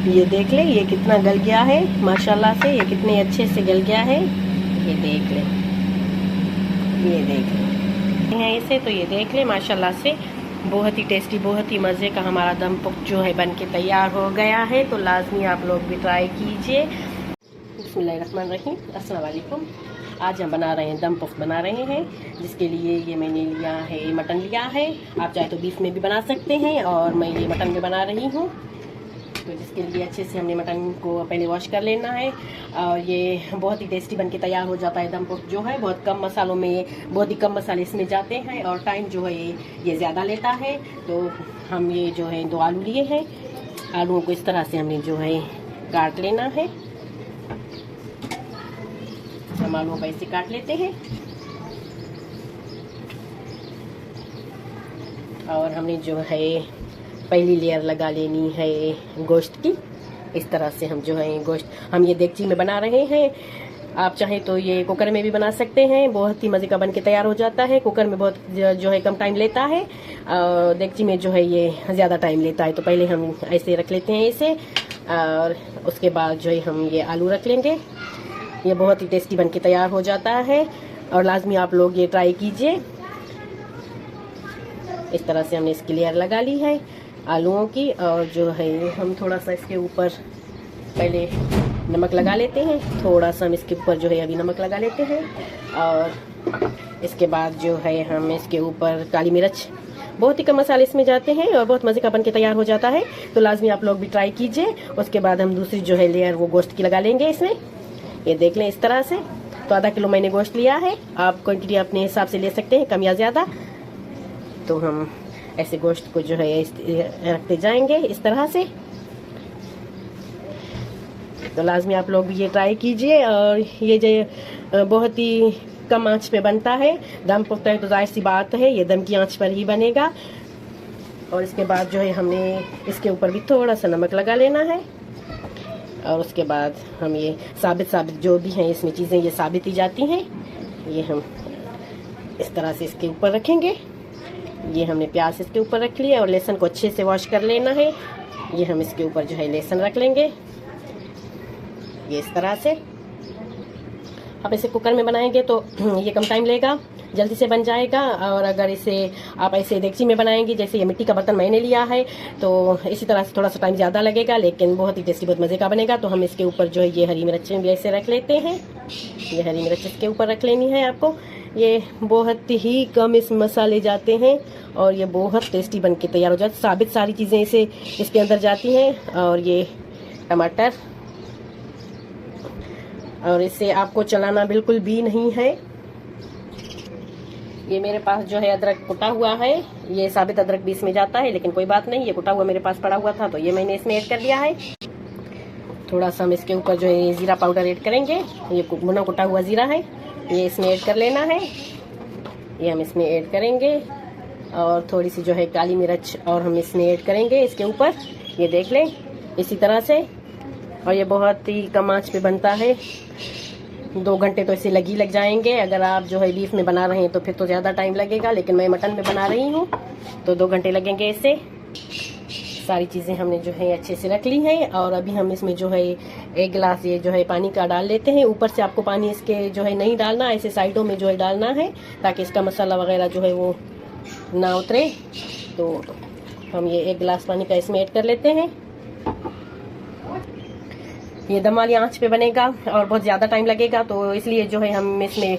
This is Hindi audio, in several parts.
ये देख ले, ये कितना गल गया है माशाल्लाह से, ये कितने अच्छे से गल गया है। ये देख ले, ये देख ले हैं इसे, तो ये देख ले माशाल्लाह से बहुत ही टेस्टी, बहुत ही मज़े का हमारा दम पुख्त जो है बन के तैयार हो गया है। तो लाजमी आप लोग भी ट्राई कीजिए। बिस्मिल्लाहिर्रहमानिर्रहीम, अस्सलाम वालेकुम। आज हम बना रहे हैं दम पुख्त बना रहे हैं, जिसके लिए ये मैंने लिया है मटन लिया है। आप चाहे तो बीफ में भी बना सकते हैं, और मैं ये मटन में बना रही हूँ। तो जिसके लिए अच्छे से हमने मटन को पहले वॉश कर लेना है, और ये बहुत ही टेस्टी बन के तैयार हो जाता है। दम पुख्त जो है बहुत कम मसालों में, बहुत ही कम मसाले इसमें जाते हैं, और टाइम जो है ये ज़्यादा लेता है। तो हम ये जो है 2 आलू लिए हैं। आलूओं को इस तरह से हमने जो है काट लेना है। हम आलूओं को ऐसे काट लेते हैं, और हमने जो है पहली लेयर लगा लेनी है गोश्त की। इस तरह से हम जो है गोश्त, हम ये देगची में बना रहे हैं। आप चाहें तो ये कुकर में भी बना सकते हैं, बहुत ही मज़े का बन के तैयार हो जाता है। कुकर में बहुत जो है कम टाइम लेता है, और देगची में जो है ये ज़्यादा टाइम लेता है। तो पहले हम ऐसे रख लेते हैं इसे, और उसके बाद जो है हम ये आलू रख लेंगे। ये बहुत ही टेस्टी बन के तैयार हो जाता है, और लाजमी आप लोग ये ट्राई कीजिए। इस तरह से हमने इसकी लेयर लगा ली है आलूओं की, और जो है हम थोड़ा सा इसके ऊपर पहले नमक लगा लेते हैं। थोड़ा सा हम इसके ऊपर जो है अभी नमक लगा लेते हैं, और इसके बाद जो है हम इसके ऊपर काली मिर्च, बहुत ही कम मसाले इसमें जाते हैं, और बहुत मज़े का बन के तैयार हो जाता है। तो लाजमी आप लोग भी ट्राई कीजिए। उसके बाद हम दूसरी जो है लेयर वो गोश्त की लगा लेंगे इसमें। ये देख लें इस तरह से। तो आधा किलो मैंने गोश्त लिया है, आप क्वांटिटी अपने हिसाब से ले सकते हैं, कम या ज़्यादा। तो हम ऐसे गोश्त को जो है रखते जाएंगे इस तरह से। तो लाजमी आप लोग भी ये ट्राई कीजिए, और ये जो बहुत ही कम आंच पे बनता है। दम पुख्त है तो जाहिर सी बात है ये दम की आंच पर ही बनेगा। और इसके बाद जो है हमने इसके ऊपर भी थोड़ा सा नमक लगा लेना है, और उसके बाद हम ये साबित जो भी हैं इसमें चीज़ें, ये साबित ही जाती हैं। ये हम इस तरह से इसके ऊपर रखेंगे। ये हमने प्याज इसके ऊपर रख लिया, और लहसुन को अच्छे से वॉश कर लेना है। ये हम इसके ऊपर जो है लहसुन रख लेंगे, ये इस तरह से। आप इसे कुकर में बनाएंगे तो ये कम टाइम लेगा, जल्दी से बन जाएगा। और अगर इसे आप ऐसे देगची में बनाएंगे, जैसे ये मिट्टी का बर्तन मैंने लिया है, तो इसी तरह से थोड़ा सा टाइम ज़्यादा लगेगा, लेकिन बहुत ही टेस्टी, बहुत मज़े का बनेगा। तो हम इसके ऊपर जो है ये हरी मिर्चें भी ऐसे रख लेते हैं। ये हरी मिर्च इसके ऊपर रख लेनी है आपको। ये बहुत ही कम इस मसाले जाते हैं, और ये बहुत टेस्टी बन के तैयार हो जाता है। साबित सारी चीज़ें इसके अंदर जाती हैं। और ये टमाटर, और इसे आपको चलाना बिल्कुल भी नहीं है। ये मेरे पास जो है अदरक कुटा हुआ है, ये साबित अदरक भी इसमें जाता है, लेकिन कोई बात नहीं, ये कुटा हुआ मेरे पास पड़ा हुआ था, तो ये मैंने इसमें ऐड कर दिया है। थोड़ा सा हम इसके ऊपर जो है ज़ीरा पाउडर ऐड करेंगे। ये भुना कुटा हुआ ज़ीरा है, ये इसमें ऐड कर लेना है। ये हम इसमें ऐड करेंगे, और थोड़ी सी जो है काली मिर्च और हम इसमें ऐड करेंगे इसके ऊपर। ये देख लें इसी तरह से। और ये बहुत ही कम आंच पे बनता है। 2 घंटे तो इसे लग जाएंगे। अगर आप जो है बीफ में बना रहे हैं तो फिर तो ज़्यादा टाइम लगेगा, लेकिन मैं मटन में बना रही हूँ तो 2 घंटे लगेंगे इसे। सारी चीज़ें हमने जो है अच्छे से रख ली हैं, और अभी हम इसमें जो है 1 गिलास ये जो है पानी का डाल लेते हैं। ऊपर से आपको पानी इसके जो है नहीं डालना, ऐसे साइडों में जो है डालना है, ताकि इसका मसाला वगैरह जो है वो ना उतरे। तो हम ये 1 गिलास पानी का इसमें ऐड कर लेते हैं। ये दम वाली आंच पे बनेगा और बहुत ज़्यादा टाइम लगेगा, तो इसलिए जो है हम इसमें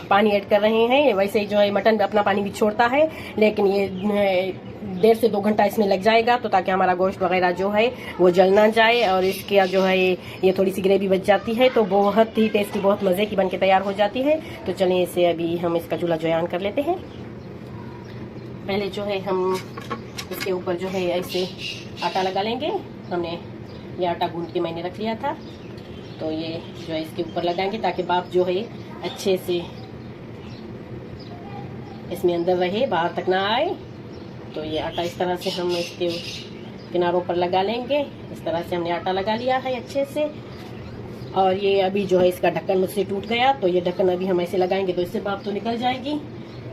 पानी ऐड कर रहे हैं। वैसे जो है मटन अपना पानी भी छोड़ता है, लेकिन ये 1.5 से 2 घंटा इसमें लग जाएगा, तो ताकि हमारा गोश्त वगैरह जो है वो जल ना जाए, और इसके जो है ये थोड़ी सी ग्रेवी बच जाती है, तो बहुत ही टेस्टी, बहुत मज़े की बन के तैयार हो जाती है। तो चलिए इसे अभी हम इसका चूल्हा जो है ऑन कर लेते हैं। पहले जो है हम इसके ऊपर जो है ऐसे आटा लगा लेंगे। हमने ये आटा गूंद के मैंने रख लिया था, तो ये जो है इसके ऊपर लगाएंगे, ताकि भाप जो है अच्छे से इसमें अंदर रहे, बाहर तक ना आए। तो ये आटा इस तरह से हम इसके किनारों पर लगा लेंगे। इस तरह से हमने आटा लगा लिया है अच्छे से। और ये अभी जो है इसका ढक्कन मुझसे टूट गया, तो ये ढक्कन अभी हम ऐसे लगाएंगे तो इससे भाप तो निकल जाएगी।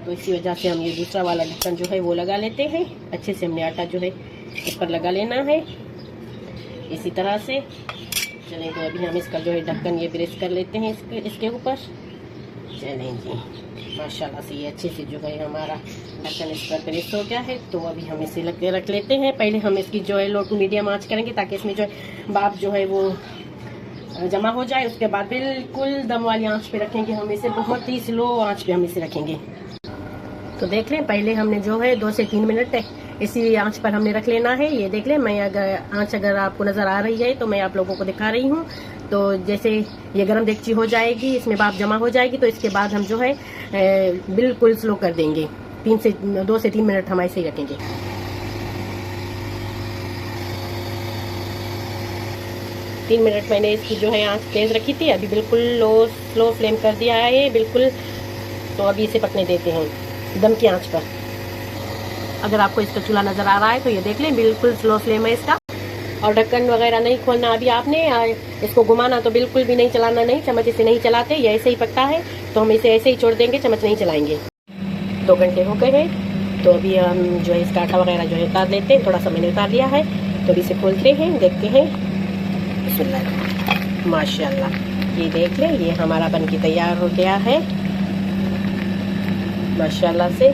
तो इसी वजह से हम ये दूसरा वाला ढक्कन जो है वो लगा लेते हैं। अच्छे से हमने आटा जो है इस पर लगा लेना है। इसी तरह से। चलें तो अभी हम इसका जो है ढक्कन ये प्रेस कर लेते हैं इसके ऊपर। चलें जी, माशाल्लाह से ये अच्छे से जो है हमारा ढक्कन इस पर प्रेस हो गया है। तो अभी हम इसे रख लेते हैं। पहले हम इसकी जो है लो टू मीडियम आंच करेंगे ताकि इसमें जो है भाप जो है वो जमा हो जाए। उसके बाद बिल्कुल दम वाली आंच पे रखेंगे हम इसे, बहुत ही स्लो आंच पे हम इसे रखेंगे। तो देख लें, पहले हमने जो है 2 से 3 मिनट इसी आंच पर हमने रख लेना है। ये देख लें, मैं अगर आपको नज़र आ रही है तो मैं आप लोगों को दिखा रही हूँ। तो जैसे ये गर्म देगची हो जाएगी, इसमें भाप जमा हो जाएगी, तो इसके बाद हम जो है बिल्कुल स्लो कर देंगे। 2 से 3 मिनट हम ऐसे ही रखेंगे। तीन मिनट मैंने इसकी जो है आंच तेज़ रखी थी, अभी बिल्कुल स्लो फ्लेम कर दिया है बिल्कुल। तो अभी इसे पकने देते हैं दम की आंच पर। अगर आपको इसका चूल्हा नज़र आ रहा है तो ये देख लें, बिल्कुल स्लो फ्लेम है इसका। और ढक्कन वगैरह नहीं खोलना अभी आपने, इसको घुमाना तो बिल्कुल भी नहीं, चलाना नहीं, चम्मच इसे नहीं चलाते, ये ऐसे ही पकता है। तो हम इसे ऐसे ही छोड़ देंगे, चम्मच नहीं चलाएंगे। 2 घंटे हो गए हैं, तो अभी हम जो है इसका आटा वगैरह जो है उतार लेते हैं। थोड़ा सा मैंने उतार लिया है, तो अभी इसे खोलते हैं, देखते हैं। बिस्मिल्लाह, माशाल्लाह, ये देख लें, ये हमारा बन के तैयार हो गया है माशाल्लाह से।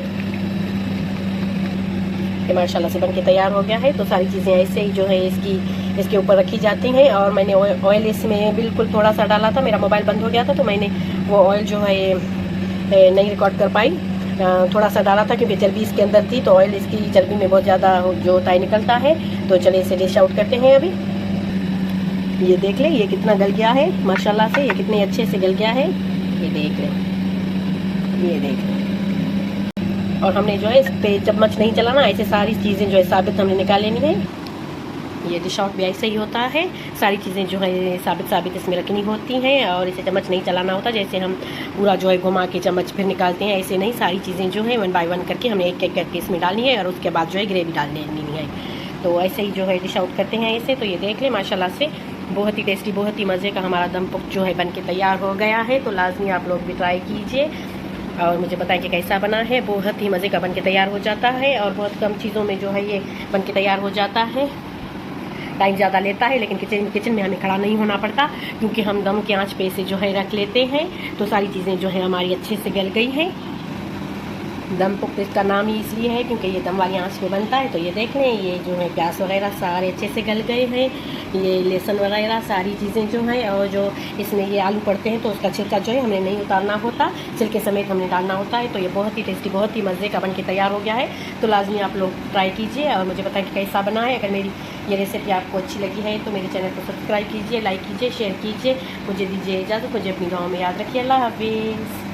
ये माशाल्लाह से बन के तैयार हो गया है। तो सारी चीज़ें ऐसे ही जो है इसके ऊपर रखी जाती हैं। और मैंने ऑयल इसमें बिल्कुल थोड़ा सा डाला था, मेरा मोबाइल बंद हो गया था, तो मैंने वो ऑयल जो है नहीं रिकॉर्ड कर पाई। थोड़ा सा डाला था क्योंकि चर्बी इसके अंदर थी, तो ऑयल इसकी चर्बी में बहुत ज़्यादा जो होता है निकलता है। तो चलिए इसे डिश आउट करते हैं अभी। ये देख लें, ये कितना गल गया है माशाल्लाह से, ये कितने अच्छे से गल गया है। ये देख लें, ये देख लें। और हमने जो है इस पे चम्मच नहीं चलाना, ऐसे सारी चीज़ें जो है साबित हमने निकाल लेनी है। ये डिश आउट भी ऐसे ही होता है, सारी चीज़ें जो है साबित इसमें रखनी होती हैं और इसे चम्मच नहीं चलाना होता। जैसे हम पूरा जो है घुमा के चम्मच फिर निकालते हैं, ऐसे नहीं, सारी चीज़ें जो है 1 बाय 1 करके हमने एक एक करके इसमें डालनी है और उसके बाद जो है ग्रेवी डाल लेनी है। तो ऐसे ही जो है डिश आउट करते हैं ऐसे। तो ये देख लें, माशाल्लाह से बहुत ही टेस्टी, बहुत ही मज़े का हमारा दम पुख्त जो है बन के तैयार हो गया है। तो लाजमी आप लोग भी ट्राई कीजिए और मुझे बताएं कि कैसा बना है। बहुत ही मज़े का बन के तैयार हो जाता है और बहुत कम चीज़ों में जो है ये बन के तैयार हो जाता है। टाइम ज़्यादा लेता है, लेकिन किचन में हमें खड़ा नहीं होना पड़ता क्योंकि हम दम के आंच पे इसे जो है रख लेते हैं। तो सारी चीज़ें जो है हमारी अच्छे से गल गई हैं। दम पुख्त इसका नाम ही इसलिए है क्योंकि ये दम वाली आंच पे बनता है। तो ये देख लें, ये जो है प्याज वगैरह सारे अच्छे से गल गए हैं, ये लहसुन वगैरह सारी चीज़ें जो हैं। और जो इसमें ये आलू पड़ते हैं तो उसका छिलका जो है हमें नहीं उतारना होता, छिलके समेत हमने डालना होता है। तो ये बहुत ही टेस्टी, बहुत ही मज़े का बन के तैयार हो गया है। तो लाजमी आप लोग ट्राई कीजिए और मुझे बताएं कि कैसा बना है। अगर मेरी ये रेसिपी आपको अच्छी लगी है तो मेरे चैनल को सब्सक्राइब कीजिए, लाइक कीजिए, शेयर कीजिए। मुझे दीजिए इजाज़त, मुझे अपनी दुआओं में याद रखिए। अल्लाह हाफिज़।